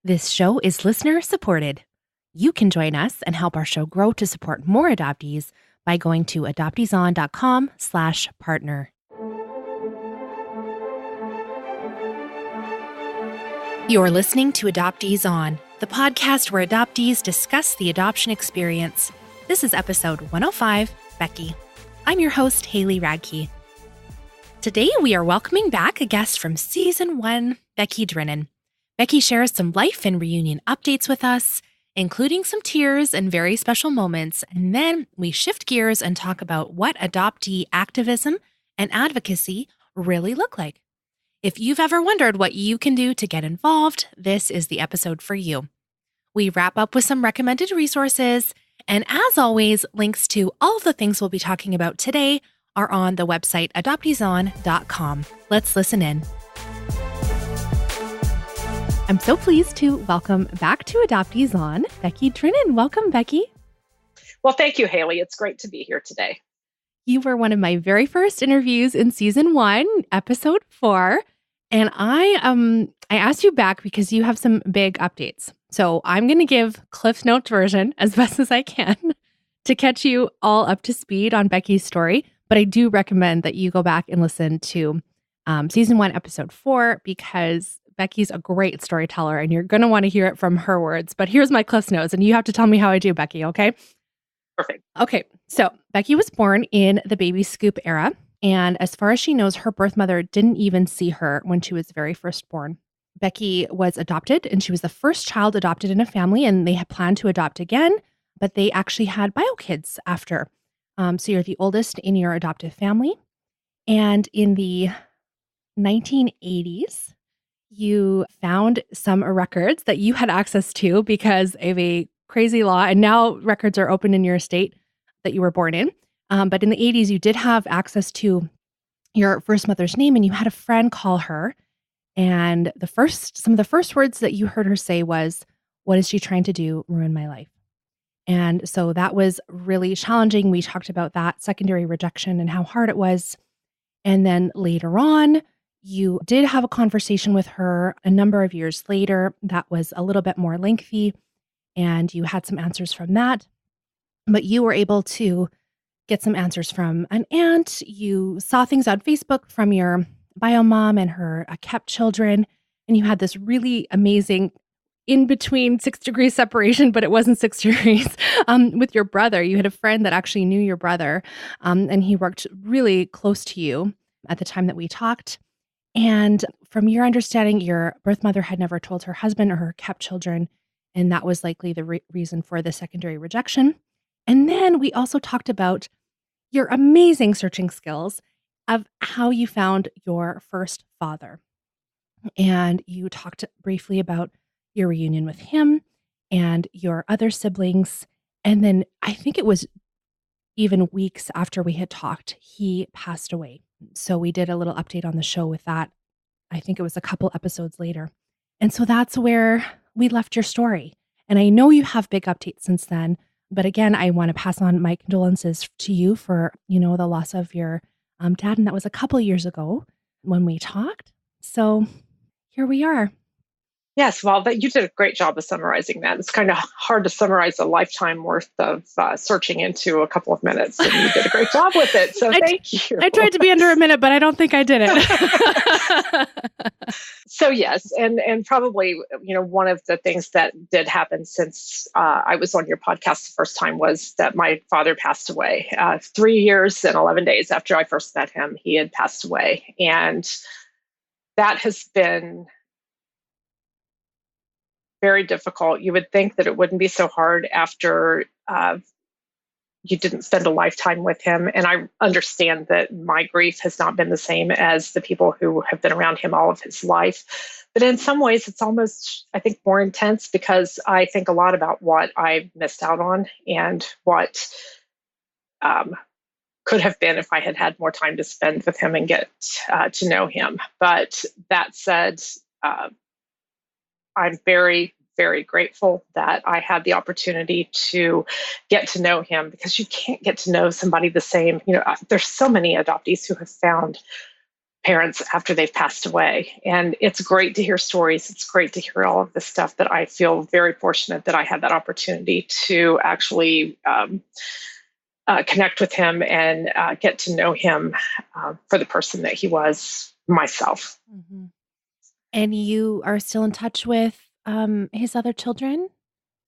This show is listener supported. You can join us and help our show grow to support more adoptees by going to adopteeson.com/partner. You're listening to Adoptees On, the podcast where adoptees discuss the adoption experience. This is episode 105, Becky. I'm your host, Haley Radke. Today, we are welcoming back a guest from season 1, Becky Drinnen. Becky shares some life and reunion updates with us, including some tears and very special moments, and then we shift gears and talk about what adoptee activism and advocacy really look like. If you've ever wondered what you can do to get involved, this is the episode for you. We wrap up with some recommended resources, and as always, links to all of the things we'll be talking about today are on the website adopteeson.com. Let's listen in. I'm so pleased to welcome back to Adoptees On, Becky Drinnen. Welcome, Becky. Well, thank you, Haley. It's great to be here today. You were one of my very first interviews in season 1, episode 4, and I asked you back because you have some big updates. So I'm going to give Cliff Notes version as best as I can to catch you all up to speed on Becky's story. But I do recommend that you go back and listen to season 1, episode 4, because Becky's a great storyteller and you're going to want to hear it from her words. But here's my Cliff Notes, and you have to tell me how I do, Becky, okay? Perfect. Okay, so Becky was born in the baby scoop era, and as far as she knows, her birth mother didn't even see her when she was very first born. Becky was adopted, and she was the first child adopted in a family, and they had planned to adopt again, but they actually had bio kids after. So you're the oldest in your adoptive family, and in the 1980s, you found some records that you had access to because of a crazy law, and now records are open in your state that you were born in. But in the 80s, you did have access to your first mother's name, and you had a friend call her. And some of the first words that you heard her say was, "What is she trying to do? Ruin my life." And so that was really challenging. We talked about that secondary rejection and how hard it was. And then later on, you did have a conversation with her a number of years later that was a little bit more lengthy, and you had some answers from that. But you were able to get some answers from an aunt. You saw things on Facebook from your bio mom and her kept children, and you had this really amazing in-between 6-degree separation, but it wasn't 6 degrees, with your brother. You had a friend that actually knew your brother, and he worked really close to you at the time that we talked. And from your understanding, your birth mother had never told her husband or her kept children, and that was likely the reason for the secondary rejection. And then we also talked about your amazing searching skills of how you found your first father. And you talked briefly about your reunion with him and your other siblings. And then I think it was even weeks after we had talked, he passed away. So we did a little update on the show with that. I think it was a couple episodes later. And so that's where we left your story. And I know you have big updates since then. But again, I want to pass on my condolences to you for, the loss of your dad. And that was a couple years ago when we talked. So here we are. Yes, well, you did a great job of summarizing that. It's kind of hard to summarize a lifetime worth of searching into a couple of minutes, and you did a great job with it. So thank you. I tried to be under a minute, but I don't think I did it. So yes, and probably, one of the things that did happen since I was on your podcast the first time was that my father passed away. 3 years and 11 days after I first met him, he had passed away. And that has been very difficult. You would think that it wouldn't be so hard after you didn't spend a lifetime with him. And I understand that my grief has not been the same as the people who have been around him all of his life. But in some ways, it's almost, I think, more intense because I think a lot about what I missed out on and what could have been if I had had more time to spend with him and get to know him. But that said, I'm very, very grateful that I had the opportunity to get to know him, because you can't get to know somebody the same. There's so many adoptees who have found parents after they've passed away. And it's great to hear stories. It's great to hear all of this stuff, that I feel very fortunate that I had that opportunity to actually connect with him and get to know him for the person that he was myself. Mm-hmm. And you are still in touch with his other children,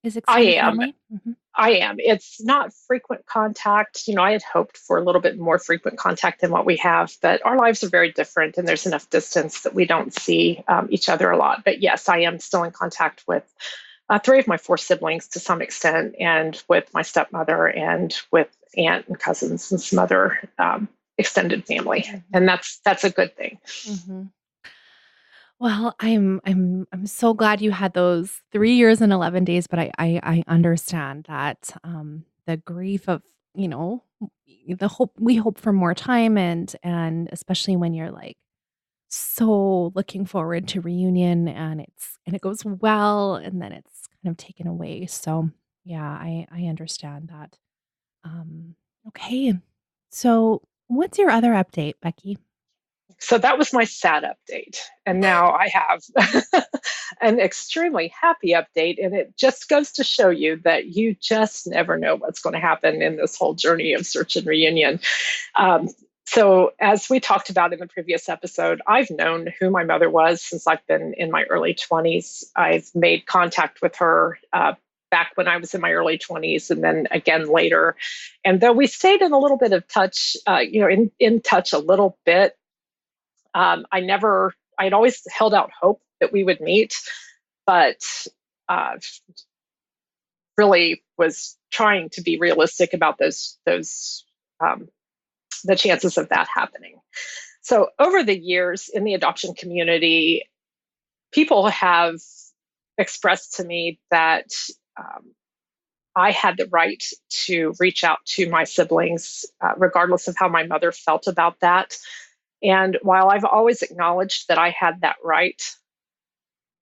his I extended am. family? Mm-hmm. I am. It's not frequent contact. I had hoped for a little bit more frequent contact than what we have, but our lives are very different and there's enough distance that we don't see each other a lot. But yes, I am still in contact with 3 of my 4 siblings to some extent, and with my stepmother and with aunt and cousins and some other extended family. Mm-hmm. And that's a good thing. Mm-hmm. Well, I'm so glad you had those 3 years and 11 days, but I understand that the grief of, the hope we hope for more time, and especially when you're like so looking forward to reunion and it goes well and then it's kind of taken away. So yeah, I understand that. Okay. So what's your other update, Becky? So that was my sad update. And now I have an extremely happy update. And it just goes to show you that you just never know what's going to happen in this whole journey of search and reunion. So, as we talked about in the previous episode, I've known who my mother was since I've been in my early 20s. I've made contact with her back when I was in my early 20s, and then again later. And though we stayed in a little bit of touch, in touch a little bit, I'd always held out hope that we would meet, but really was trying to be realistic about the chances of that happening. So over the years in the adoption community, people have expressed to me that I had the right to reach out to my siblings, regardless of how my mother felt about that. And while I've always acknowledged that I had that right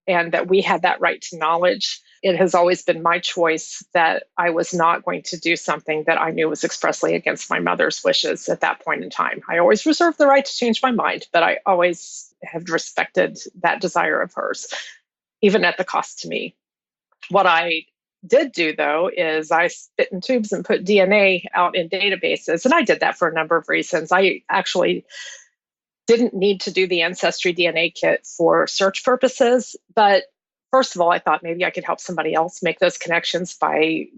and that we had that right to knowledge, it has always been my choice that I was not going to do something that I knew was expressly against my mother's wishes at that point in time. I always reserved the right to change my mind, but I always have respected that desire of hers, even at the cost to me. What I did do, though, is I spit in tubes and put DNA out in databases. And I did that for a number of reasons. I actually didn't need to do the Ancestry DNA kit for search purposes. But first of all, I thought maybe I could help somebody else make those connections by,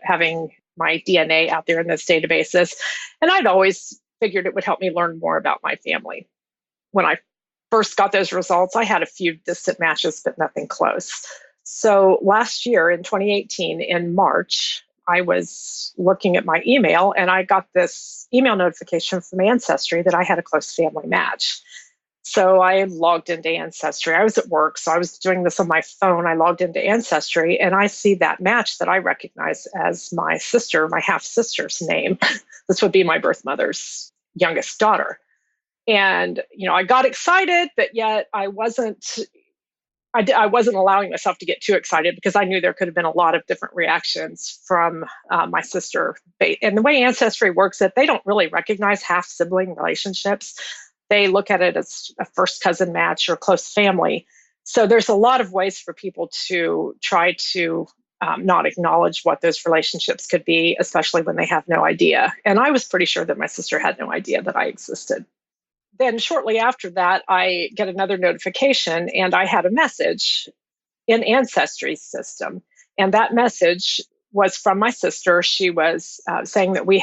having my DNA out there in those databases. And I'd always figured it would help me learn more about my family. When I first got those results, I had a few distant matches, but nothing close. So last year in 2018, in March, I was looking at my email and I got this email notification from Ancestry that I had a close family match. So I logged into Ancestry. I was at work, so I was doing this on my phone. I logged into Ancestry and I see that match that I recognize as my sister, my half sister's name. This would be my birth mother's youngest daughter. And, I got excited, but yet I wasn't allowing myself to get too excited because I knew there could have been a lot of different reactions from my sister. And the way Ancestry works, that they don't really recognize half sibling relationships. They look at it as a first cousin match or close family. So there's a lot of ways for people to try to not acknowledge what those relationships could be, especially when they have no idea. And I was pretty sure that my sister had no idea that I existed. Then shortly after that, I get another notification and I had a message in Ancestry's system. And that message was from my sister. She was saying that we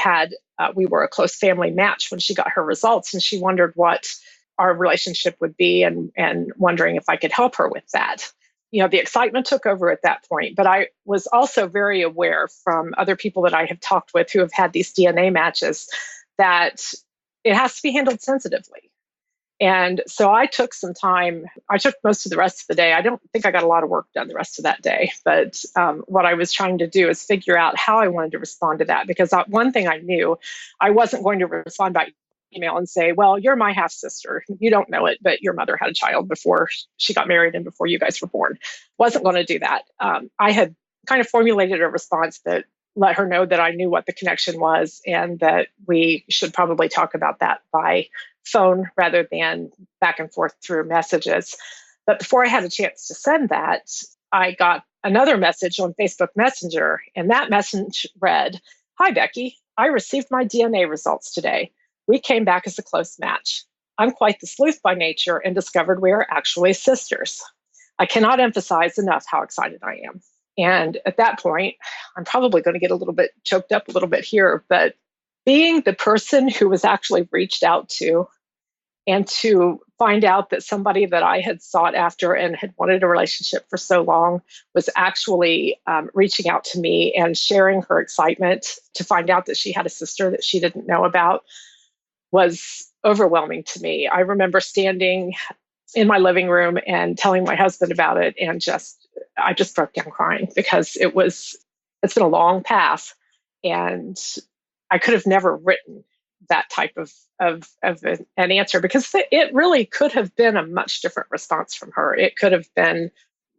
were a close family match when she got her results, and she wondered what our relationship would be and wondering if I could help her with that. The excitement took over at that point, but I was also very aware from other people that I have talked with who have had these DNA matches that it has to be handled sensitively. And so I took some time. I took most of the rest of the day. I don't think I got a lot of work done the rest of that day. But what I was trying to do is figure out how I wanted to respond to that. Because one thing I knew, I wasn't going to respond by email and say, well, you're my half sister. You don't know it, but your mother had a child before she got married and before you guys were born. Wasn't going to do that. I had kind of formulated a response that let her know that I knew what the connection was and that we should probably talk about that by phone rather than back and forth through messages. But before I had a chance to send that, I got another message on Facebook Messenger, and that message read, "Hi, Becky. I received my DNA results today. We came back as a close match. I'm quite the sleuth by nature and discovered we are actually sisters. I cannot emphasize enough how excited I am." And at that point, I'm probably going to get a little bit choked up a little bit here, but being the person who was actually reached out to and to find out that somebody that I had sought after and had wanted a relationship for so long was actually reaching out to me and sharing her excitement to find out that she had a sister that she didn't know about was overwhelming to me. I remember standing in my living room and telling my husband about it, and I just broke down crying because it's been a long path, and I could have never written that type of an answer, because it really could have been a much different response from her. It could have been,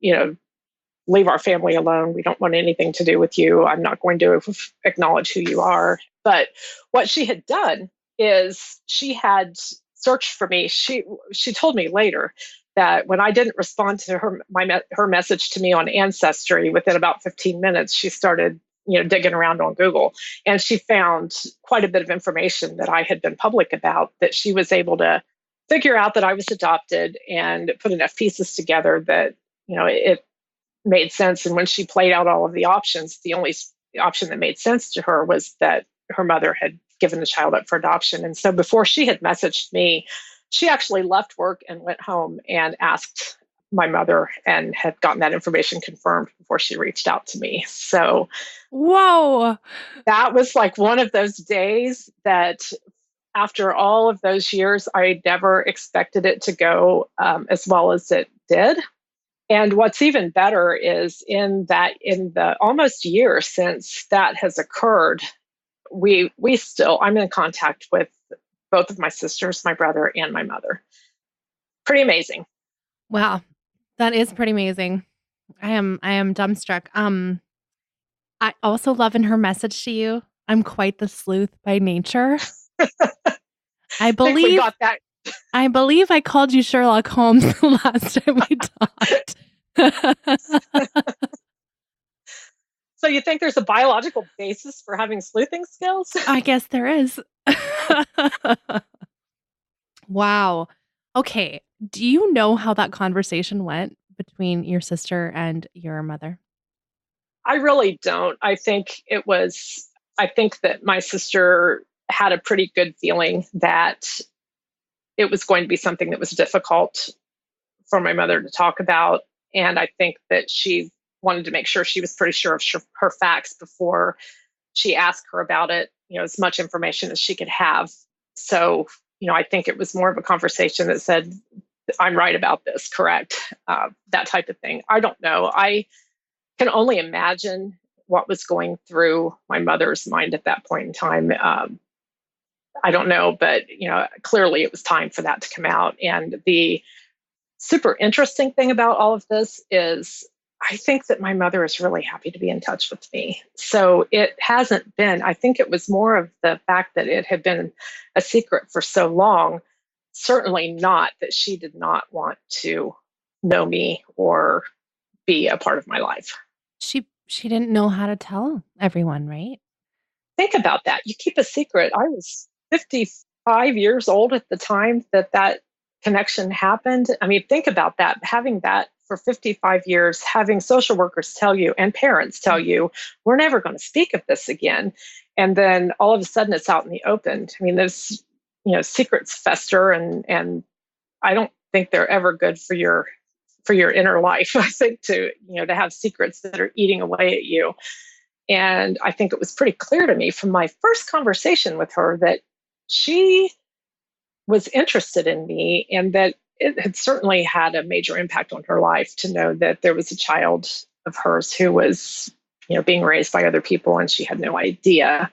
leave our family alone. We don't want anything to do with you. I'm not going to acknowledge who you are. But what she had done is she had searched for me. She told me later that when I didn't respond to her message to me on Ancestry, within about 15 minutes, she started digging around on Google, and she found quite a bit of information that I had been public about, that she was able to figure out that I was adopted and put enough pieces together that it made sense. And when she played out all of the options, the only option that made sense to her was that her mother had given the child up for adoption. And so before she had messaged me, she actually left work and went home and asked my mother and had gotten that information confirmed before she reached out to me. So, whoa, that was like one of those days that after all of those years, I never expected it to go as well as it did. And what's even better is in the almost year since that has occurred, I'm in contact with both of my sisters, my brother, and my mother. Pretty amazing. Wow. That is pretty amazing. I am dumbstruck. I also love in her message to you, "I'm quite the sleuth by nature." I believe we got that. I believe I called you Sherlock Holmes the last time we talked. So you think there's a biological basis for having sleuthing skills? I guess there is. Wow. Okay. Do you know how that conversation went between your sister and your mother? I really don't. I think that my sister had a pretty good feeling that it was going to be something that was difficult for my mother to talk about. And I think that she wanted to make sure she was pretty sure of her facts before she asked her about it, as much information as she could have. So, I think it was more of a conversation that said, "I'm right about this, correct?" That type of thing. I don't know. I can only imagine what was going through my mother's mind at that point in time. I don't know, but clearly it was time for that to come out. And the super interesting thing about all of this is I think that my mother is really happy to be in touch with me. So it hasn't been, I think it was more of the fact that it had been a secret for so long, certainly not that she did not want to know me or be a part of my life. She didn't know how to tell everyone, right? Think about that. You keep a secret. I was 55 years old at the time that connection happened. I mean, think about that. Having that for 55 years, having social workers tell you and parents tell you, "We're never going to speak of this again." And then all of a sudden it's out in the open. I mean, there's, secrets fester, and I don't think they're ever good for your inner life. I think to have secrets that are eating away at you. And I think it was pretty clear to me from my first conversation with her that she was interested in me, and that it had certainly had a major impact on her life to know that there was a child of hers who was, being raised by other people, and she had no idea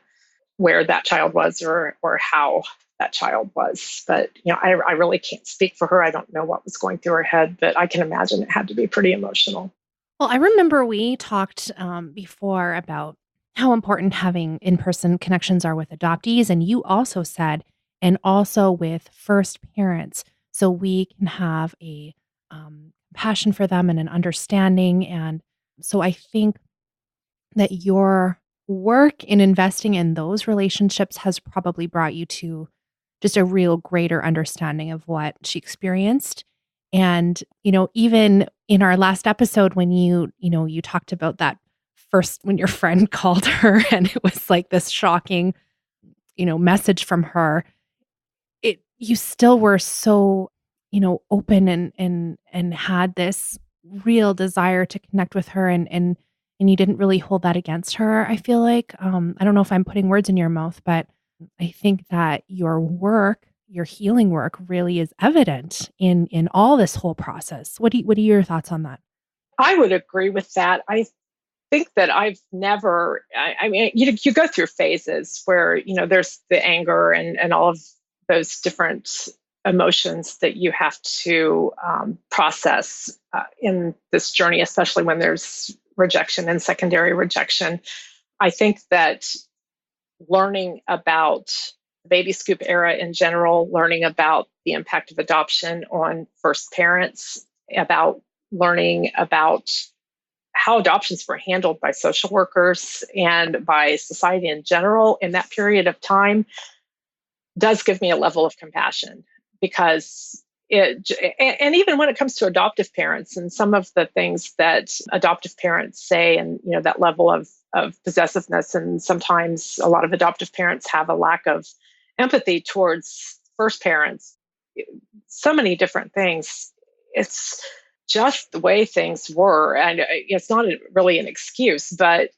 where that child was or how that child was. But, I really can't speak for her. I don't know what was going through her head, but I can imagine it had to be pretty emotional. Well, I remember we talked before about how important having in-person connections are with adoptees. And you also said and also with first parents, so we can have a passion for them and an understanding. And so I think that your work in investing in those relationships has probably brought you to just a real greater understanding of what she experienced. And, even in our last episode, when you talked about that first, when your friend called her and it was like this shocking, message from her, you still were so, open and had this real desire to connect with her, and you didn't really hold that against her. I feel like, I don't know if I'm putting words in your mouth, but I think that your work, your healing work really is evident in all this whole process. What are your thoughts on that? I would agree with that. I think that I've never, I mean, you go through phases where, there's the anger and all of those different emotions that you have to process in this journey, especially when there's rejection and secondary rejection. I think that learning about the baby scoop era in general, learning about the impact of adoption on first parents, about learning about how adoptions were handled by social workers and by society in general in that period of time does give me a level of compassion, because and even when it comes to adoptive parents and some of the things that adoptive parents say, and that level of possessiveness, and sometimes a lot of adoptive parents have a lack of empathy towards first parents, so many different things. It's just the way things were, and it's not really an excuse, but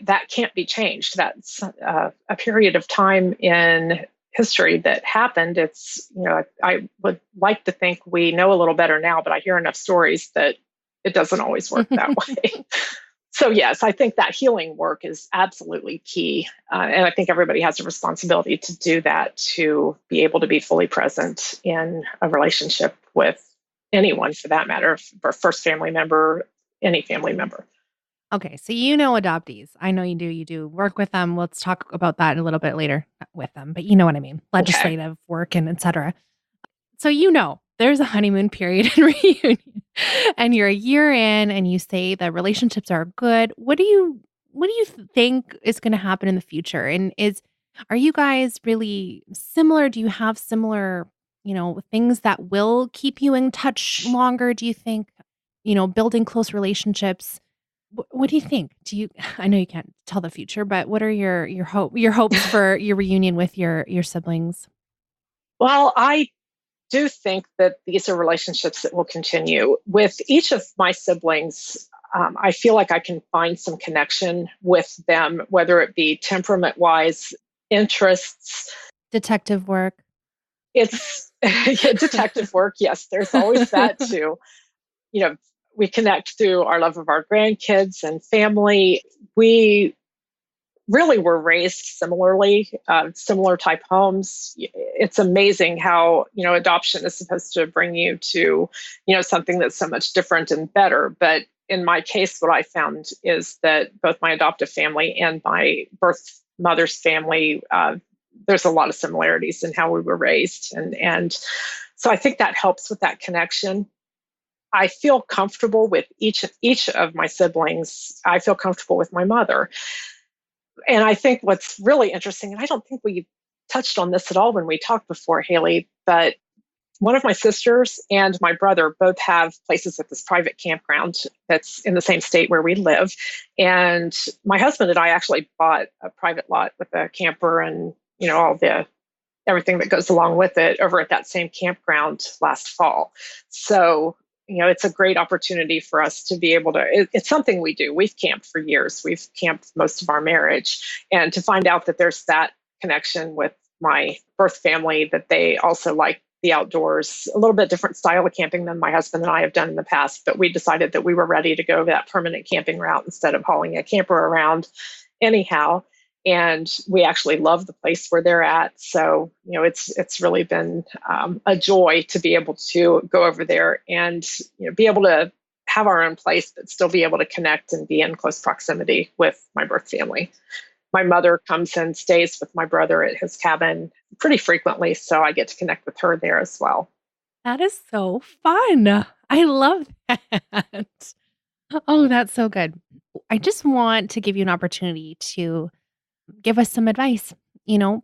that can't be changed. That's a period of time in history that happened. It's, I would like to think we know a little better now, but I hear enough stories that it doesn't always work that way. So yes, I think that healing work is absolutely key. And I think everybody has a responsibility to do that, to be able to be fully present in a relationship with anyone, for that matter, for first family member, any family member. Okay, so adoptees. I know you do. You do work with them. Let's talk about that a little bit later with them, but you know what I mean. Okay. Legislative work and et cetera. So there's a honeymoon period in reunion, and you're a year in, and you say the relationships are good. What do you think is going to happen in the future? And are you guys really similar? Do you have similar, things that will keep you in touch longer? Do you think, building close relationships? What do you think? I know you can't tell the future, but what are your hopes for your reunion with your siblings? Well, I do think that these are relationships that will continue. With each of my siblings, I feel like I can find some connection with them, whether it be temperament wise, interests. Detective work. It's yeah, detective work. Yes, there's always that too. You know, we connect through our love of our grandkids and family. We really were raised similarly, similar type homes. It's amazing how, adoption is supposed to bring you to, something that's so much different and better. But in my case, what I found is that both my adoptive family and my birth mother's family, there's a lot of similarities in how we were raised. And so I think that helps with that connection. I feel comfortable with each of my siblings. I feel comfortable with my mother. And I think what's really interesting, and I don't think we touched on this at all when we talked before, Haley, but one of my sisters and my brother both have places at this private campground that's in the same state where we live. And my husband and I actually bought a private lot with a camper and, all the everything that goes along with it over at that same campground last fall. So it's a great opportunity for us to be able to, it's something we do. We've camped for years. We've camped most of our marriage. And to find out that there's that connection with my birth family, that they also like the outdoors, a little bit different style of camping than my husband and I have done in the past. But we decided that we were ready to go that permanent camping route instead of hauling a camper around anyhow. And we actually love the place where they're at. So, it's really been a joy to be able to go over there and be able to have our own place, but still be able to connect and be in close proximity with my birth family. My mother comes and stays with my brother at his cabin pretty frequently. So I get to connect with her there as well. That is so fun. I love that. Oh, that's so good. I just want to give you an opportunity to give us some advice,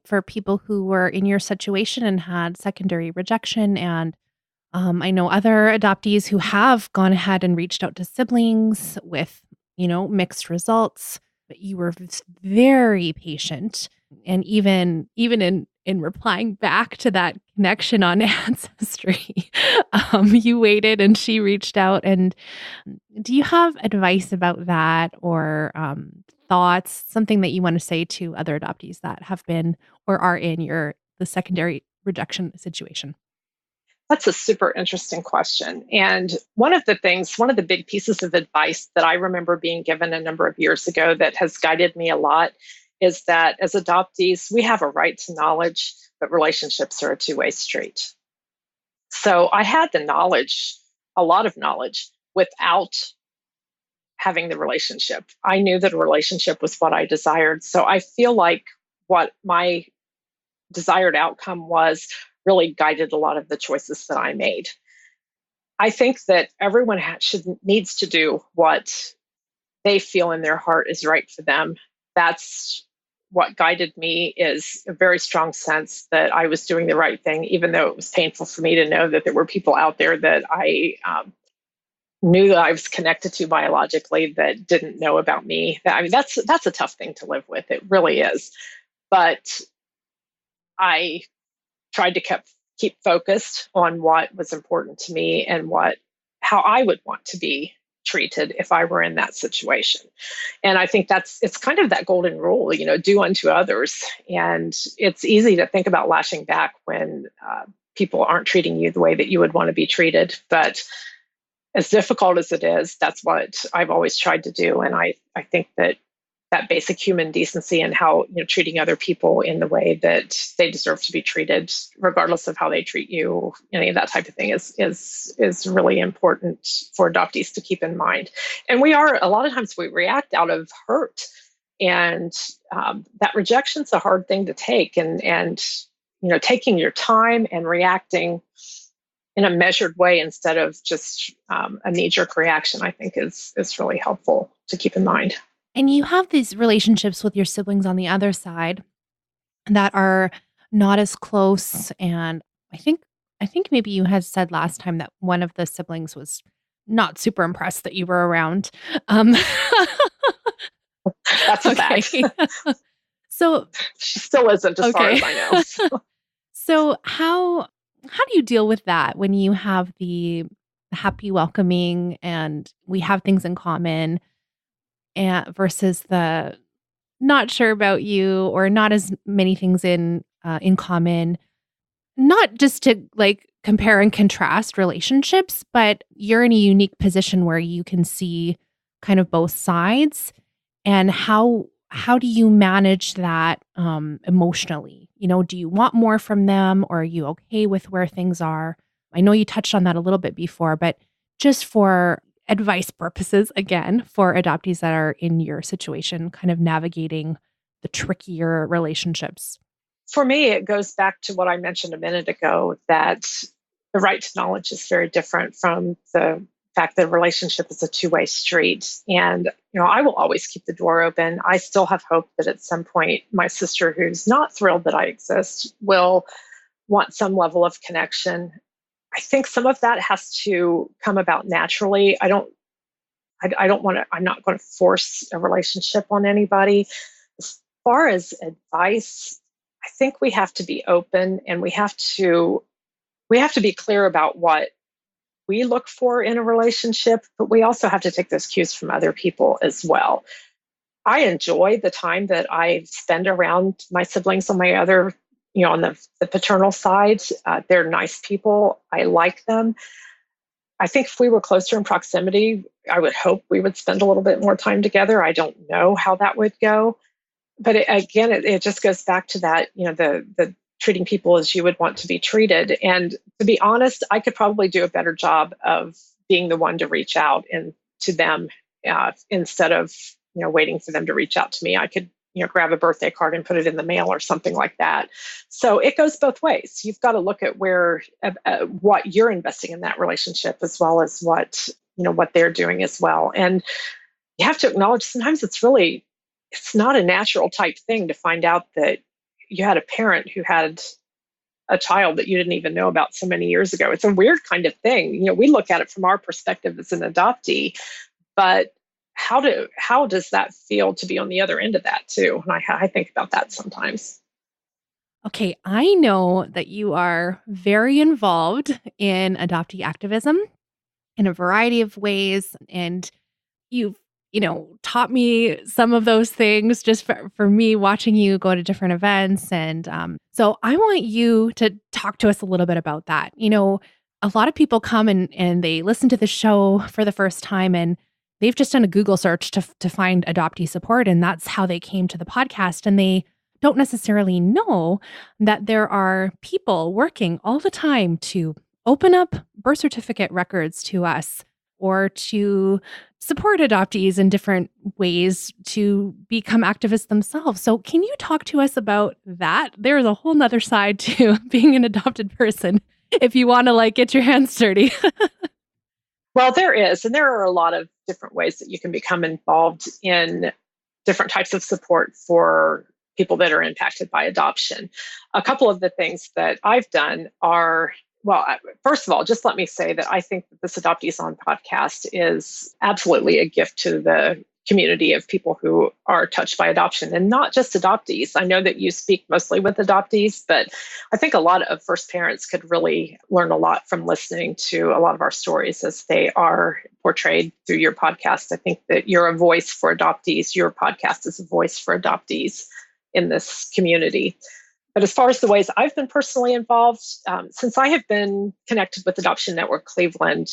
for people who were in your situation and had secondary rejection. And I know other adoptees who have gone ahead and reached out to siblings with, mixed results, but you were very patient. And even in replying back to that connection on Ancestry, you waited and she reached out. And do you have advice about that, or thoughts, something that you want to say to other adoptees that have been or are in the secondary rejection situation? That's a super interesting question. And one of the big pieces of advice that I remember being given a number of years ago that has guided me a lot is that as adoptees, we have a right to knowledge, but relationships are a two-way street. So I had the knowledge, a lot of knowledge, without having the relationship. I knew that a relationship was what I desired. So I feel like what my desired outcome was really guided a lot of the choices that I made. I think that everyone needs to do what they feel in their heart is right for them. That's what guided me, is a very strong sense that I was doing the right thing, even though it was painful for me to know that there were people out there that I knew that I was connected to biologically that didn't know about me. I mean, that's a tough thing to live with. It really is. But I tried to keep focused on what was important to me and how I would want to be treated if I were in that situation. And I think it's kind of that golden rule, do unto others. And it's easy to think about lashing back when people aren't treating you the way that you would want to be treated. But as difficult as it is, that's what I've always tried to do. And I think that basic human decency and how, treating other people in the way that they deserve to be treated, regardless of how they treat you, any of that type of thing is really important for adoptees to keep in mind. And a lot of times we react out of hurt, and that rejection's a hard thing to take. And taking your time and reacting in a measured way instead of just a knee-jerk reaction, I think is really helpful to keep in mind. And you have these relationships with your siblings on the other side that are not as close. And I think maybe you had said last time that one of the siblings was not super impressed that you were around. That's a fact. So she still isn't, as far as I know. So how do you deal with that when you have the happy welcoming and we have things in common, and versus the not sure about you or not as many things in common? Not just to compare and contrast relationships, but you're in a unique position where you can see kind of both sides. And how do you manage that emotionally? Do you want more from them, or are you okay with where things are? I know you touched on that a little bit before, but just for advice purposes, again, for adoptees that are in your situation, kind of navigating the trickier relationships. For me, it goes back to what I mentioned a minute ago, that the right to knowledge is very different from the fact that a relationship is a two-way street. And, I will always keep the door open. I still have hope that at some point, my sister, who's not thrilled that I exist, will want some level of connection. I think some of that has to come about naturally. I'm not going to force a relationship on anybody. As far as advice, I think we have to be open, and we have to be clear about what we look for in a relationship, but we also have to take those cues from other people as well. I enjoy the time that I spend around my siblings on my other, on the paternal side. They're nice people. I like them. I think if we were closer in proximity, I would hope we would spend a little bit more time together. I don't know how that would go. But it just goes back to that, the treating people as you would want to be treated. And to be honest, I could probably do a better job of being the one to reach out to them instead of, waiting for them to reach out to me. I could, grab a birthday card and put it in the mail or something like that. So it goes both ways. You've got to look at what you're investing in that relationship, as well as what they're doing as well. And you have to acknowledge sometimes it's not a natural type thing to find out that you had a parent who had a child that you didn't even know about so many years ago. It's a weird kind of thing. We look at it from our perspective as an adoptee, but how does that feel to be on the other end of that too? And I think about that sometimes. Okay, I know that you are very involved in adoptee activism in a variety of ways, and you've taught me some of those things just for me watching you go to different events. And so I want you to talk to us a little bit about that. A lot of people come and they listen to the show for the first time, and they've just done a Google search to find adoptee support. And that's how they came to the podcast. And they don't necessarily know that there are people working all the time to open up birth certificate records to us, or to support adoptees in different ways to become activists themselves. So can you talk to us about that? There's a whole nother side to being an adopted person if you want to get your hands dirty. Well, there is, and there are a lot of different ways that you can become involved in different types of support for people that are impacted by adoption. A couple of the things that I've done are, well, first of all, just let me say that I think that this Adoptees On podcast is absolutely a gift to the community of people who are touched by adoption, and not just adoptees. I know that you speak mostly with adoptees, but I think a lot of first parents could really learn a lot from listening to a lot of our stories as they are portrayed through your podcast. I think that you're a voice for adoptees. Your podcast is a voice for adoptees in this community. But as far as the ways I've been personally involved, since I have been connected with Adoption Network Cleveland,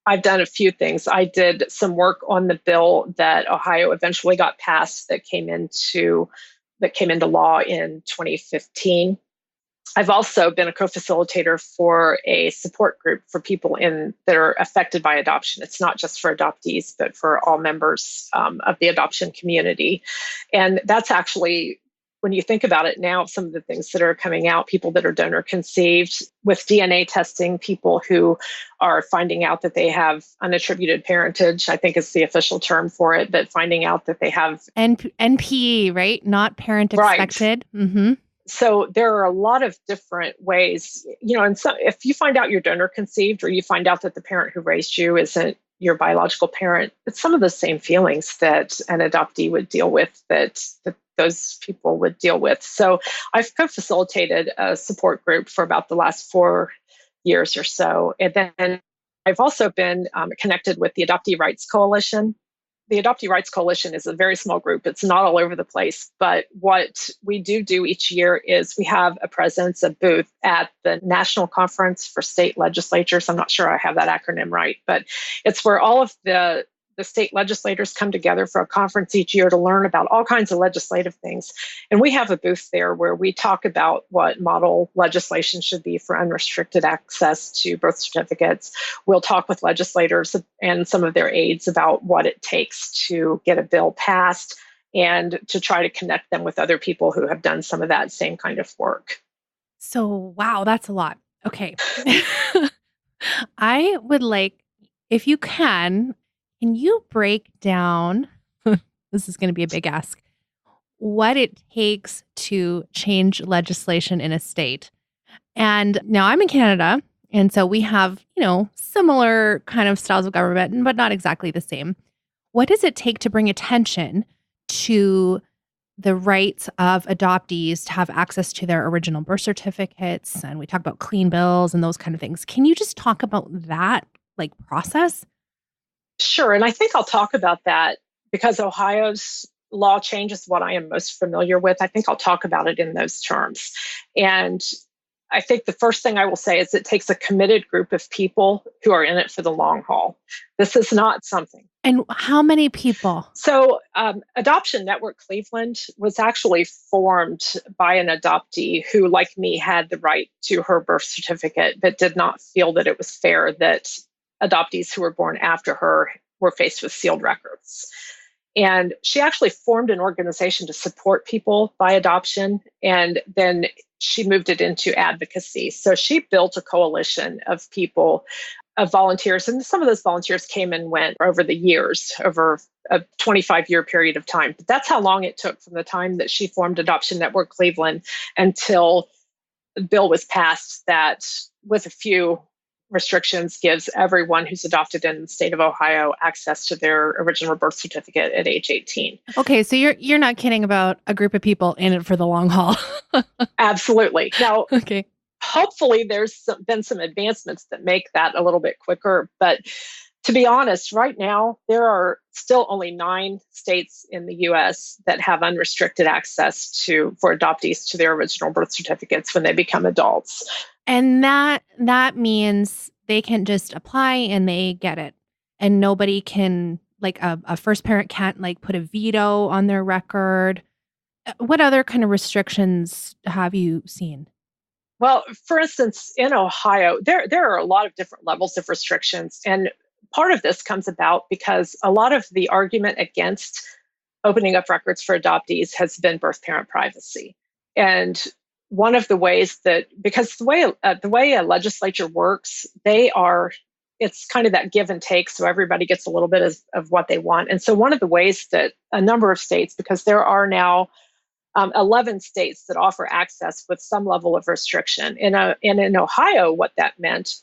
I've done a few things. I did some work on the bill that Ohio eventually got passed that came into law in 2015. I've also been a co-facilitator for a support group for people that are affected by adoption. It's not just for adoptees, but for all members of the adoption community. And that's actually, when you think about it now, some of the things that are coming out, people that are donor conceived, with DNA testing, people who are finding out that they have unattributed parentage, I think is the official term for it, but finding out that they have NPE, right? Not parent expected. Right. Mm-hmm. So there are a lot of different ways, and so if you find out you're donor conceived, or you find out that the parent who raised you isn't your biological parent, it's some of the same feelings that an adoptee would deal with, that those people would deal with. So I've co-facilitated a support group for about the last 4 years or so. And then I've also been connected with the Adoptee Rights Coalition. The Adoptee Rights Coalition is a very small group. It's not all over the place. But what we do each year is we have a booth at the National Conference for State Legislatures. I'm not sure I have that acronym right, but it's where all of the state legislators come together for a conference each year to learn about all kinds of legislative things. And we have a booth there where we talk about what model legislation should be for unrestricted access to birth certificates. We'll talk with legislators and some of their aides about what it takes to get a bill passed, and to try to connect them with other people who have done some of that same kind of work. So, wow, that's a lot. Okay. I would like, if you can you break down, this is going to be a big ask, what it takes to change legislation in a state? And now I'm in Canada, and so we have, similar kind of styles of government, but not exactly the same. What does it take to bring attention to the rights of adoptees to have access to their original birth certificates? And we talk about clean bills and those kind of things. Can you just talk about that, process? Sure. And I think I'll talk about that because Ohio's law change is what I am most familiar with. I think I'll talk about it in those terms. And I think the first thing I will say is it takes a committed group of people who are in it for the long haul. This is not something. And how many people? So Adoption Network Cleveland was actually formed by an adoptee who, like me, had the right to her birth certificate, but did not feel that it was fair that adoptees who were born after her were faced with sealed records. And she actually formed an organization to support people by adoption. And then she moved it into advocacy. So she built a coalition of people, of volunteers. And some of those volunteers came and went over the years, over a 25-year period of time. But that's how long it took from the time that she formed Adoption Network Cleveland until the bill was passed that, with a few restrictions, gives everyone who's adopted in the state of Ohio access to their original birth certificate at age 18. Okay, so you're not kidding about a group of people in it for the long haul. Absolutely. Now, okay. Hopefully there's been some advancements that make that a little bit quicker. But to be honest, right now, there are still only 9 states in the U.S. that have unrestricted access for adoptees to their original birth certificates when they become adults. And that means they can just apply and they get it. And nobody can, like a first parent can't like put a veto on their record. What other kind of restrictions have you seen? Well, for instance, in Ohio, there are a lot of different levels of restrictions. And part of this comes about because a lot of the argument against opening up records for adoptees has been birth parent privacy. And one of the ways that, because the way a legislature works, it's kind of that give and take, so everybody gets a little bit of what they want. And so one of the ways that a number of states, because there are now 11 states that offer access with some level of restriction. And in Ohio, what that meant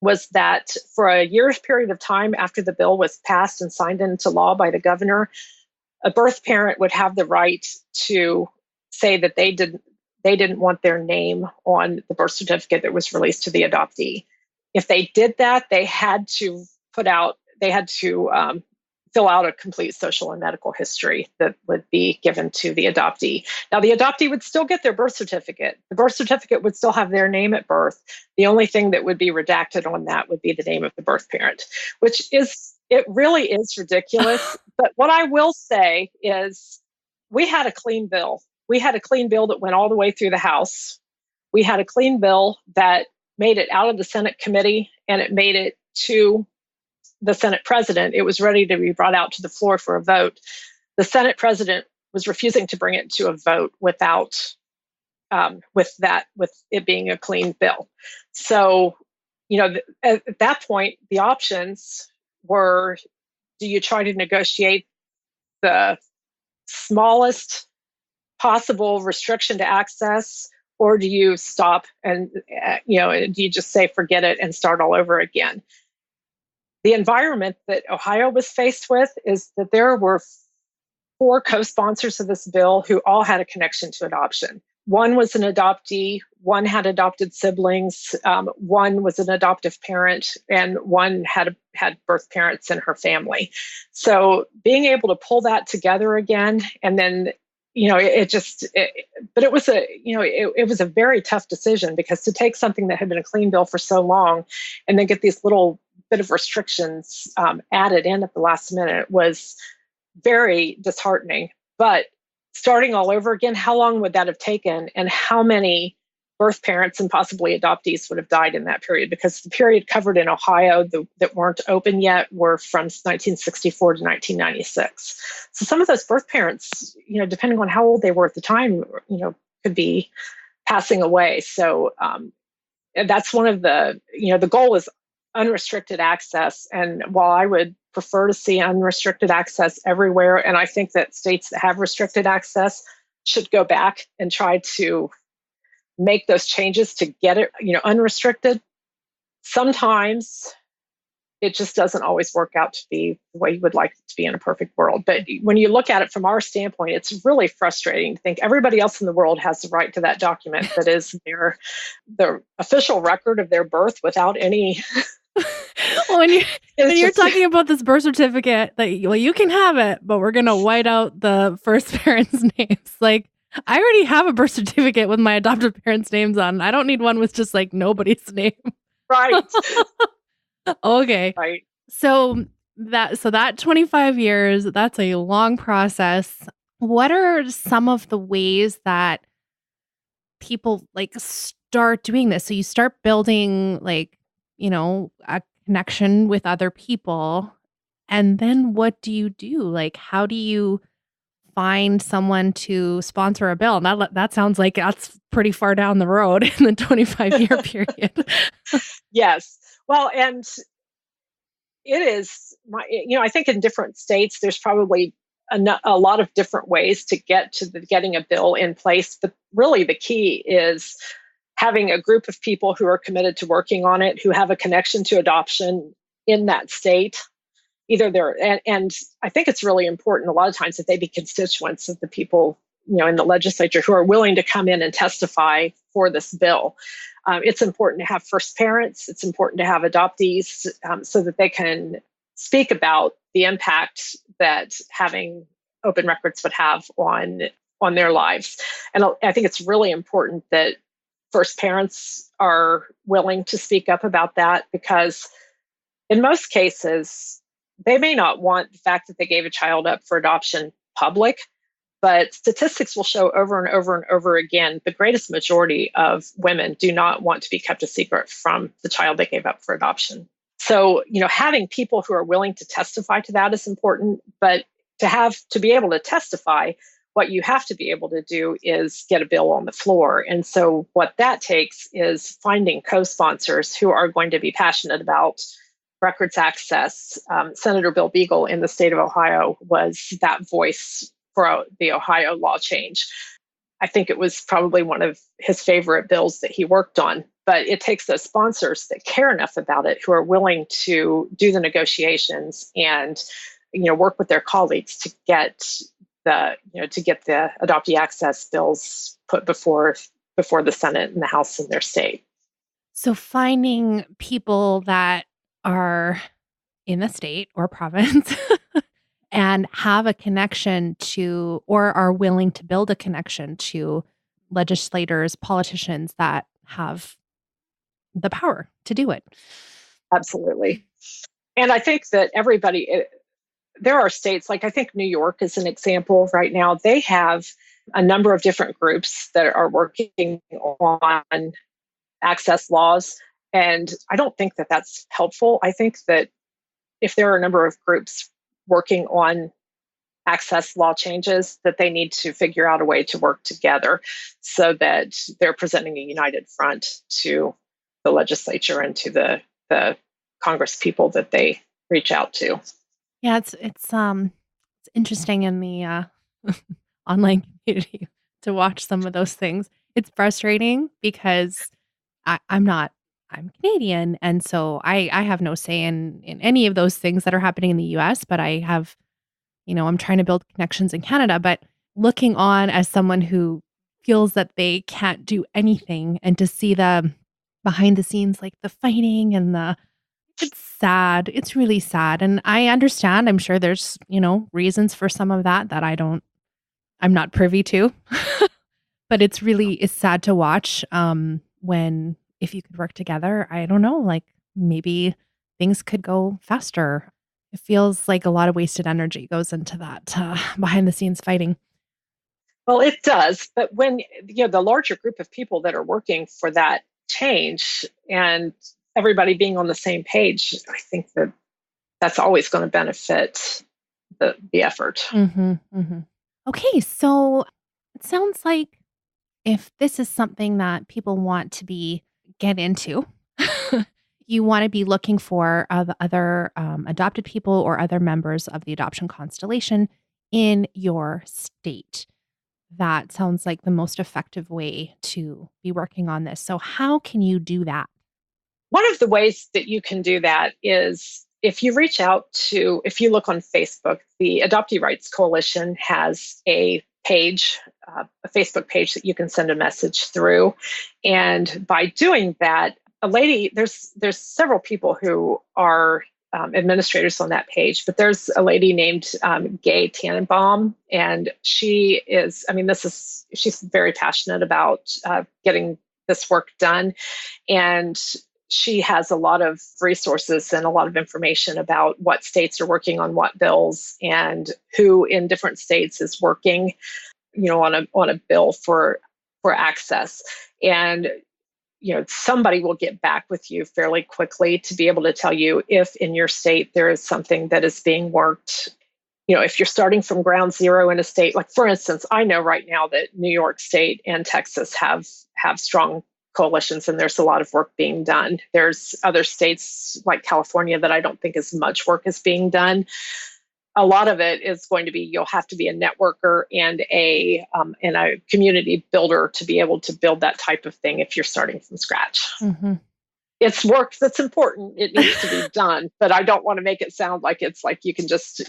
was that for a year's period of time after the bill was passed and signed into law by the governor, a birth parent would have the right to say that they didn't want their name on the birth certificate that was released to the adoptee. If they did that, they had to fill out a complete social and medical history that would be given to the adoptee. Now, the adoptee would still get their birth certificate. The birth certificate would still have their name at birth. The only thing that would be redacted on that would be the name of the birth parent, it really is ridiculous. But what I will say is we had a clean bill. We had a clean bill that went all the way through the House. We had a clean bill that made it out of the Senate committee and it made it to the Senate president. It was ready to be brought out to the floor for a vote. The Senate president was refusing to bring it to a vote with it being a clean bill. So, at that point, the options were: do you try to negotiate the smallest possible restriction to access, or do you stop and do you just say forget it and start all over again? The environment that Ohio was faced with is that there were 4 co-sponsors of this bill who all had a connection to adoption. One was an adoptee, one had adopted siblings, one was an adoptive parent, and one had birth parents in her family. So being able to pull that together again, and then but it was a very tough decision, because to take something that had been a clean bill for so long and then get these little bit of restrictions added in at the last minute was very disheartening. But starting all over again, how long would that have taken, and how many birth parents and possibly adoptees would have died in that period? Because the period covered in Ohio that weren't open yet were from 1964 to 1996. So some of those birth parents, depending on how old they were at the time, could be passing away. So that's one of the goal is unrestricted access. And while I would prefer to see unrestricted access everywhere, and I think that states that have restricted access should go back and try to make those changes to get it, unrestricted, sometimes it just doesn't always work out to be the way you would like it to be in a perfect world. But when you look at it from our standpoint, it's really frustrating to think everybody else in the world has the right to that document that is their official record of their birth without any. Well, when you're talking about this birth certificate, you can have it, but we're going to white out the first parents' names. Like, I already have a birth certificate with my adoptive parents' names on. I don't need one with just like nobody's name. Right. Okay. Right. So that 25 years, that's a long process. What are some of the ways that people start doing this? So you start building a connection with other people. And then what do you do? Like, how do you find someone to sponsor a bill? That sounds like that's pretty far down the road in the 25-year period. Yes. Well, and it is, I think in different states, there's probably a lot of different ways to get to getting a bill in place. But really, the key is having a group of people who are committed to working on it, who have a connection to adoption in that state. Either they're, and I think it's really important a lot of times that they be constituents of the people, in the legislature who are willing to come in and testify for this bill. It's important to have first parents. It's important to have adoptees so that they can speak about the impact that having open records would have on their lives. And I think it's really important that first parents are willing to speak up about that, because in most cases, they may not want the fact that they gave a child up for adoption public, but statistics will show over and over and over again, the greatest majority of women do not want to be kept a secret from the child they gave up for adoption. So, having people who are willing to testify to that is important, but to be able to testify, what you have to be able to do is get a bill on the floor. And so what that takes is finding co-sponsors who are going to be passionate about records access. Senator Bill Beagle in the state of Ohio was that voice for the Ohio law change. I think it was probably one of his favorite bills that he worked on. But it takes those sponsors that care enough about it, who are willing to do the negotiations and work with their colleagues to get the adoptee access bills put before the Senate and the House in their state. So finding people that are in the state or province and have a connection to, or are willing to build a connection to legislators, politicians that have the power to do it. Absolutely. And I think that there are states, like I think New York is an example right now. They have a number of different groups that are working on access laws. And I don't think that that's helpful. I think that if there are a number of groups working on access law changes, that they need to figure out a way to work together so that they're presenting a united front to the legislature and to the Congress people that they reach out to. Yeah, it's interesting in the online community to watch some of those things. It's frustrating because I'm Canadian, and so I have no say in any of those things that are happening in the US, but I have, I'm trying to build connections in Canada, but looking on as someone who feels that they can't do anything, and to see the behind the scenes, like the fighting and it's sad. It's really sad. And I understand, I'm sure there's, reasons for some of that I'm not privy to, but it's sad to watch when, if you could work together, I don't know, like maybe things could go faster. It feels like a lot of wasted energy goes into that behind the scenes fighting. Well, it does. But when, the larger group of people that are working for that change and everybody being on the same page, I think that that's always going to benefit the effort. Mm-hmm, mm-hmm. Okay, so it sounds like if this is something that people want to get into, you want to be looking for other adopted people or other members of the adoption constellation in your state. That sounds like the most effective way to be working on this. So how can you do that? One of the ways that you can do that is if you look on Facebook, the Adoptee Rights Coalition has a Facebook page that you can send a message through. And by doing that, there's several people who are administrators on that page, but there's a lady named Gay Tannenbaum, and she's very passionate about getting this work done. And she has a lot of resources and a lot of information about what states are working on what bills and who in different states is working, on a bill for access. And somebody will get back with you fairly quickly to be able to tell you if in your state there is something that is being worked. If you're starting from ground zero in a state, like for instance, I know right now that New York State and Texas have strong coalitions, and there's a lot of work being done. There's other states like California that I don't think as much work is being done. A lot of it is going to be, you'll have to be a networker and a community builder to be able to build that type of thing if you're starting from scratch. Mm-hmm. It's work that's important. It needs to be done, but I don't want to make it sound like it's like you can just,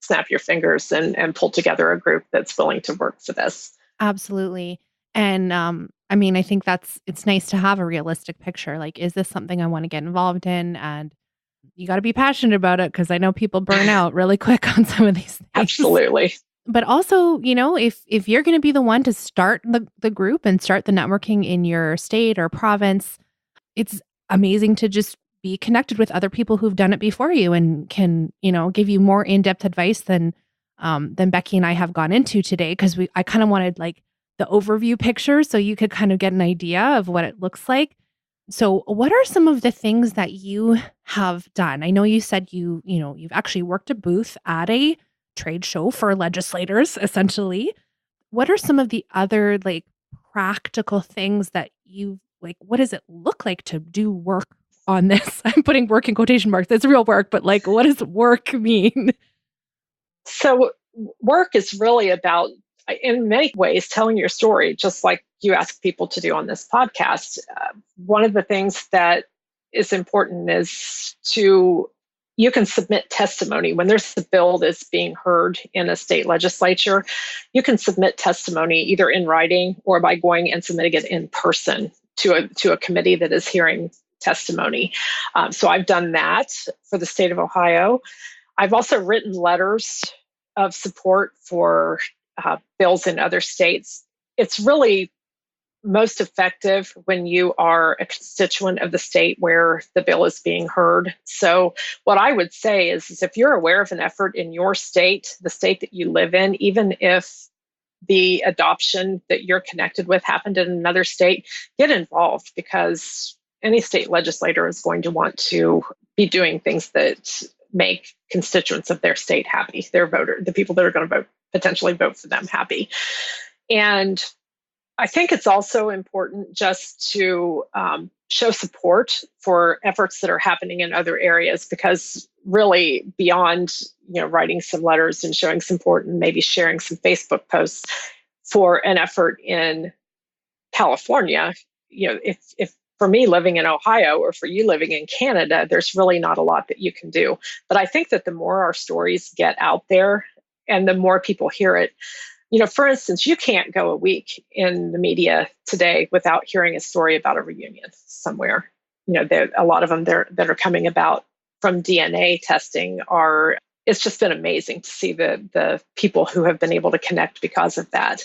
snap your fingers and pull together a group that's willing to work for this. Absolutely. And I think it's nice to have a realistic picture. Like, is this something I want to get involved in? And you got to be passionate about it, because I know people burn out really quick on some of these things. Absolutely. But also, if you're going to be the one to start the group and start the networking in your state or province, it's amazing to just be connected with other people who've done it before you and can, give you more in-depth advice than Becky and I have gone into today, because I kind of wanted like the overview picture so you could kind of get an idea of what it looks like. So what are some of the things that you have done? I know you said you've actually worked a booth at a trade show for legislators, essentially. What are some of the other like practical things that what does it look like to do work on this? I'm putting work in quotation marks. It's real work, but like, what does work mean? So work is really about, in many ways, telling your story, just like you ask people to do on this podcast. One of the things that is important is you can submit testimony. When there's a bill that's being heard in a state legislature, you can submit testimony either in writing or by going and submitting it in person to a committee that is hearing testimony. So I've done that for the state of Ohio. I've also written letters of support for bills in other states. It's really most effective when you are a constituent of the state where the bill is being heard. So what I would say is if you're aware of an effort in your state, the state that you live in, even if the adoption that you're connected with happened in another state, get involved, because any state legislator is going to want to be doing things that make constituents of their state happy, the people that are going to potentially vote for them happy. And I think it's also important just to show support for efforts that are happening in other areas, because really beyond writing some letters and showing support and maybe sharing some Facebook posts for an effort in California, if for me living in Ohio or for you living in Canada, there's really not a lot that you can do. But I think that the more our stories get out there and the more people hear it, for instance, you can't go a week in the media today without hearing a story about a reunion somewhere. A lot of them that are coming about from DNA testing it's just been amazing to see the people who have been able to connect because of that.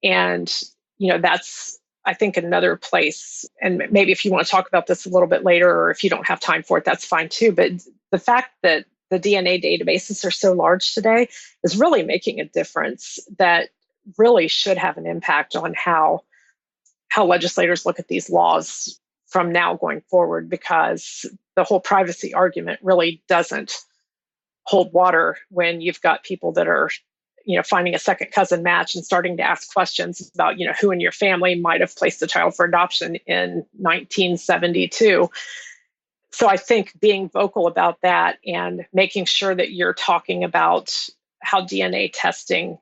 And, that's, I think, another place, and maybe if you want to talk about this a little bit later, or if you don't have time for it, that's fine too. But the fact that the DNA databases are so large today is really making a difference that really should have an impact on how legislators look at these laws from now going forward, because the whole privacy argument really doesn't hold water when you've got people that are finding a second cousin match and starting to ask questions about who in your family might have placed a child for adoption in 1972. So I think being vocal about that and making sure that you're talking about how DNA testing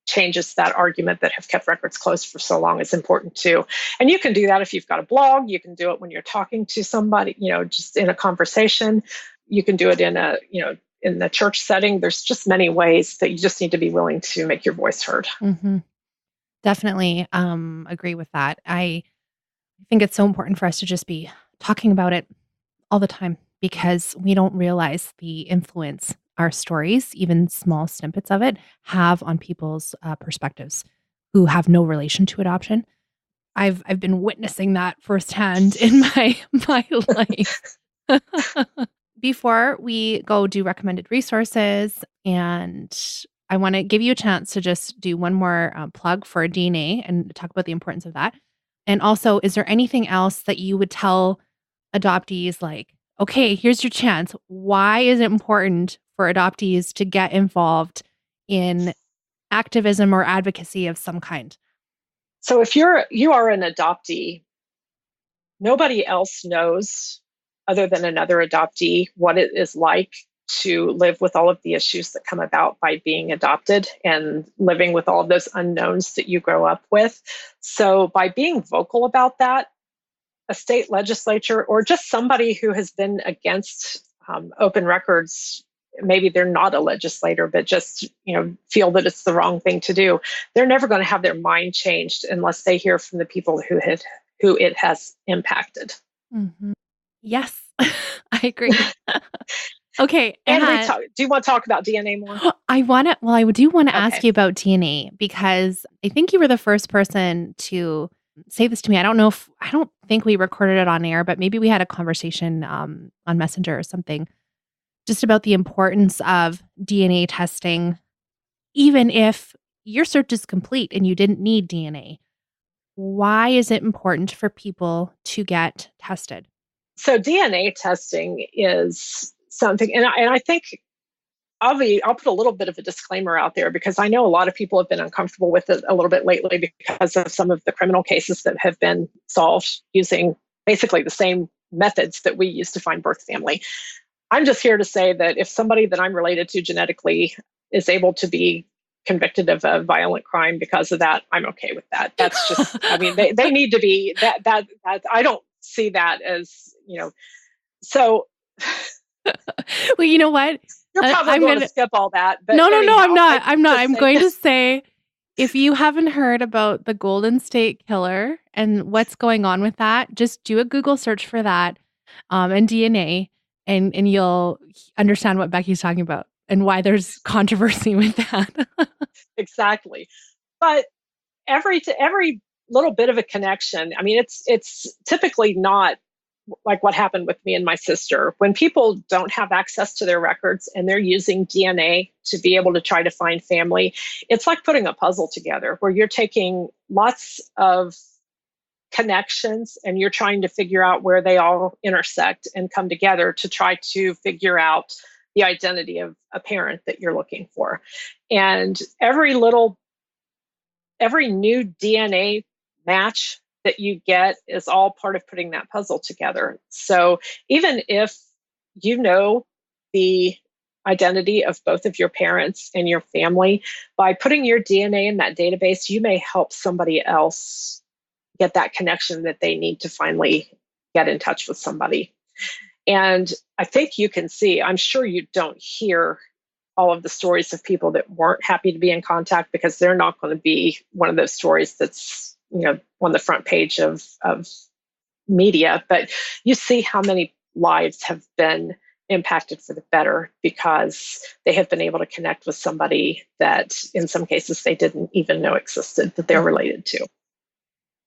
changes that argument that have kept records closed for so long is important too. And you can do that if you've got a blog. You can do it when you're talking to somebody, just in a conversation. You can do it in in the church setting. There's just many ways that you just need to be willing to make your voice heard. Mm-hmm. Definitely agree with that. I think it's so important for us to just be talking about it all the time, because we don't realize the influence our stories, even small snippets of it, have on people's perspectives who have no relation to adoption. I've been witnessing that firsthand in my life. Before we go do recommended resources, and I want to give you a chance to just do one more plug for DNA and talk about the importance of that. And also, is there anything else that you would tell adoptees like, okay, here's your chance. Why is it important for adoptees to get involved in activism or advocacy of some kind? So if you are an adoptee, nobody else knows other than another adoptee what it is like to live with all of the issues that come about by being adopted and living with all of those unknowns that you grow up with. So by being vocal about that, a state legislature or just somebody who has been against open records, maybe they're not a legislator, but just feel that it's the wrong thing to do, they're never going to have their mind changed unless they hear from the people who it has impacted. Mm-hmm. Yes, I agree. Okay. And do you want to talk about DNA more? I do want to ask you about DNA because I think you were the first person to say this to me. I don't think we recorded it on air, but maybe we had a conversation on Messenger or something just about the importance of DNA testing, even if your search is complete and you didn't need DNA. Why is it important for people to get tested? So DNA testing is something, and I think I'll put a little bit of a disclaimer out there because I know a lot of people have been uncomfortable with it a little bit lately because of some of the criminal cases that have been solved using basically the same methods that we use to find birth family. I'm just here to say that if somebody that I'm related to genetically is able to be convicted of a violent crime because of that, I'm okay with that. That's just, I mean, they need to be that I don't see that as, so. Well, you know what? You're probably going to skip all that. But no, I'm not. I'm going to say, if you haven't heard about the Golden State Killer and what's going on with that, just do a Google search for that and DNA, and you'll understand what Becky's talking about and why there's controversy with that. Exactly. But every little bit of a connection, I mean, it's typically not like what happened with me and my sister. When people don't have access to their records and they're using DNA to be able to try to find family, it's like putting a puzzle together where you're taking lots of connections and you're trying to figure out where they all intersect and come together to try to figure out the identity of a parent that you're looking for. And every new DNA match that you get is all part of putting that puzzle together. So even if you know the identity of both of your parents and your family, by putting your DNA in that database, you may help somebody else get that connection that they need to finally get in touch with somebody. And I think you can see, I'm sure you don't hear all of the stories of people that weren't happy to be in contact because they're not going to be one of those stories that's on the front page of media, but you see how many lives have been impacted for the better because they have been able to connect with somebody that in some cases they didn't even know existed that they're related to.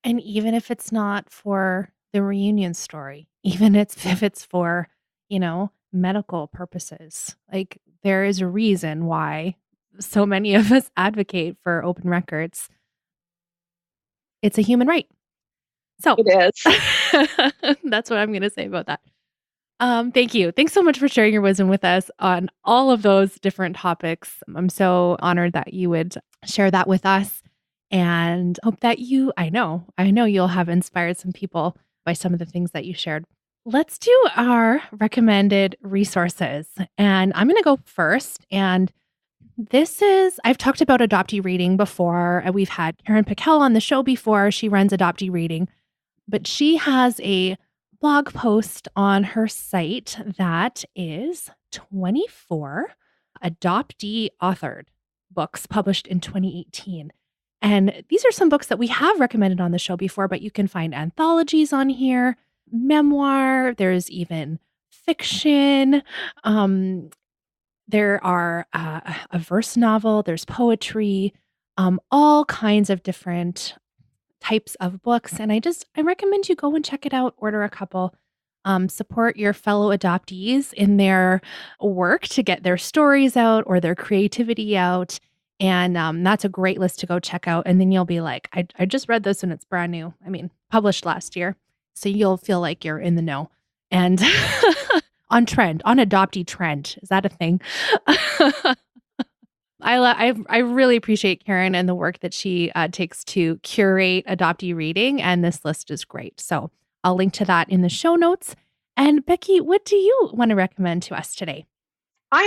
And even if it's not for the reunion story, even if it's for, medical purposes, like there is a reason why so many of us advocate for open records. It's a human right. So it is. That's what I'm going to say about that. Thank you. Thanks so much for sharing your wisdom with us on all of those different topics. I'm so honored that you would share that with us and hope that I know you'll have inspired some people by some of the things that you shared. Let's do our recommended resources. And I'm going to go first. And I've talked about Adoptee Reading before. We've had Karen Pickell on the show before. She runs Adoptee Reading, but she has a blog post on her site that is 24 Adoptee authored books published in 2018. And these are some books that we have recommended on the show before, but you can find anthologies on here, memoir, there's even fiction. There are a verse novel, there's poetry, all kinds of different types of books. And I recommend you go and check it out, order a couple, support your fellow adoptees in their work to get their stories out or their creativity out. And that's a great list to go check out. And then you'll be like, I just read this and it's brand new. I mean, published last year. So you'll feel like you're in the know. And on Adoptee trend. Is that a thing? I really appreciate Karen and the work that she takes to curate adoptee reading. And this list is great. So I'll link to that in the show notes. And Becky, what do you want to recommend to us today? I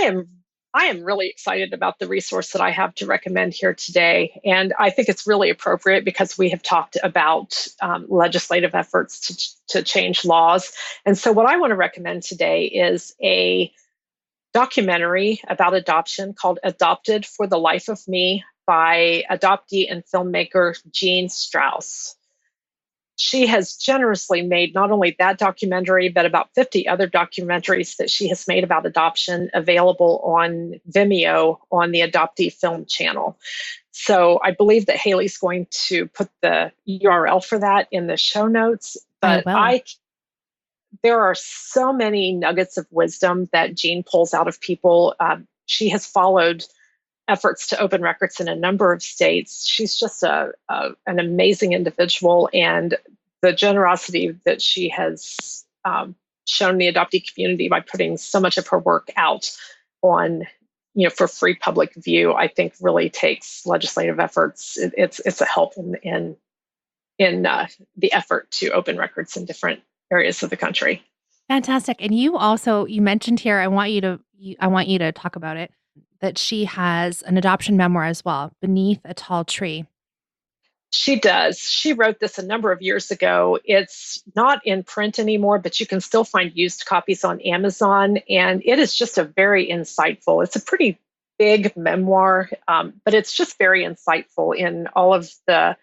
am really excited about the resource that I have to recommend here today. And I think it's really appropriate because we have talked about legislative efforts to change laws. And so what I want to recommend today is a documentary about adoption called Adopted for the Life of Me by adoptee and filmmaker Jean Strauss. She has generously made not only that documentary, but about 50 other documentaries that she has made about adoption available on Vimeo on the Adoptee Film channel. So I believe that Haley's going to put the URL for that in the show notes. But there are so many nuggets of wisdom that Jean pulls out of people. She has followed efforts to open records in a number of states. She's just an amazing individual, and the generosity that she has shown the adoptee community by putting so much of her work out on, for free public view, I think really takes legislative efforts. It's a help in the effort to open records in different areas of the country. Fantastic. And you mentioned here, I want you to talk about it, that she has an adoption memoir as well, Beneath a Tall Tree. She does. She wrote this a number of years ago. It's not in print anymore, but you can still find used copies on Amazon. And it is just a very insightful, it's a pretty big memoir, but it's just very insightful in all of the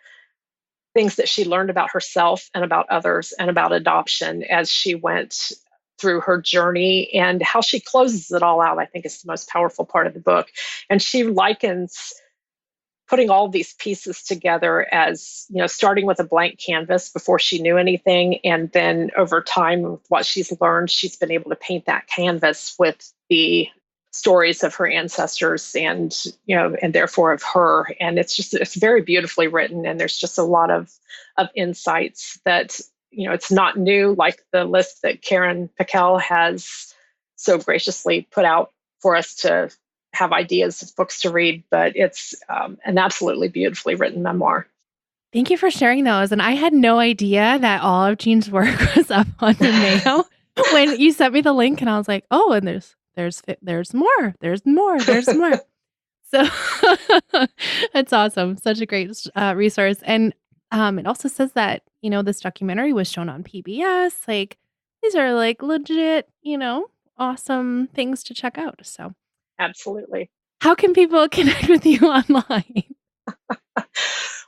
things that she learned about herself and about others and about adoption as she went through her journey, and how she closes it all out, I think, is the most powerful part of the book. And she likens putting all these pieces together as, starting with a blank canvas before she knew anything. And then over time, with what she's learned, she's been able to paint that canvas with the stories of her ancestors and therefore of her. And it's very beautifully written. And there's just a lot of insights that, it's not new, like the list that Karen Pickel has so graciously put out for us to have ideas of books to read, but it's an absolutely beautifully written memoir. Thank you for sharing those. And I had no idea that all of Jean's work was up on Vimeo when you sent me the link, and I was like, oh, and there's more. So that's awesome. Such a great resource. And it also says that, this documentary was shown on PBS. Like, these are like legit, awesome things to check out. So absolutely. How can people connect with you online?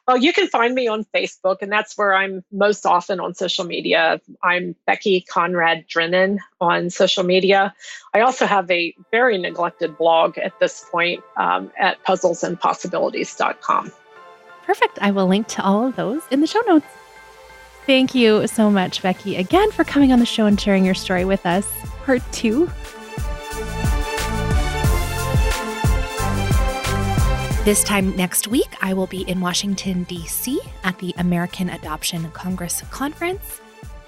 Well, you can find me on Facebook, and that's where I'm most often on social media. I'm Becky Conrad Drinnen on social media. I also have a very neglected blog at this point at puzzlesandpossibilities.com. Perfect. I will link to all of those in the show notes. Thank you so much, Becky, again for coming on the show and sharing your story with us. Part 2. This time next week, I will be in Washington, D.C. at the American Adoption Congress Conference.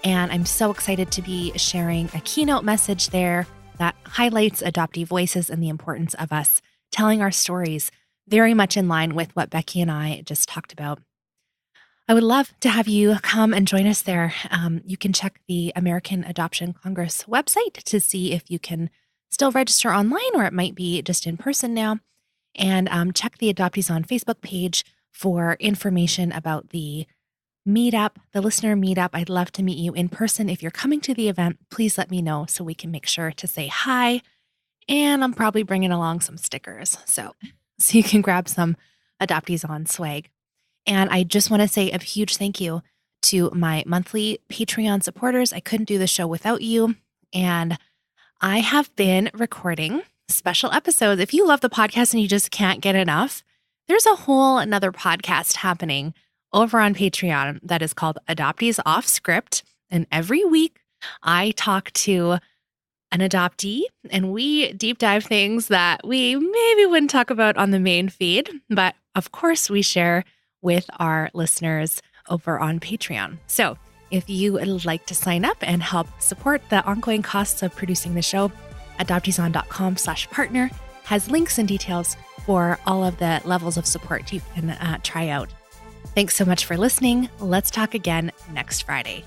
And I'm so excited to be sharing a keynote message there that highlights adoptee voices and the importance of us telling our stories, very much in line with what Becky and I just talked about. I would love to have you come and join us there. You can check the American Adoption Congress website to see if you can still register online, or it might be just in person now. And check the Adoptees on Facebook page for information about the meetup, the listener meetup. I'd love to meet you in person. If you're coming to the event, please let me know so we can make sure to say hi. And I'm probably bringing along some stickers, so you can grab some Adoptees on swag. And I just want to say a huge thank you to my monthly Patreon supporters. I couldn't do the show without you. And I have been recording special episodes. If you love the podcast and you just can't get enough, there's a whole another podcast happening over on Patreon that is called Adoptees Off Script. And every week I talk to an adoptee, and we deep dive things that we maybe wouldn't talk about on the main feed, but of course we share with our listeners over on Patreon. So if you would like to sign up and help support the ongoing costs of producing the show, adopteeson.com/partner has links and details for all of the levels of support you can try out. Thanks so much for listening. Let's talk again next Friday.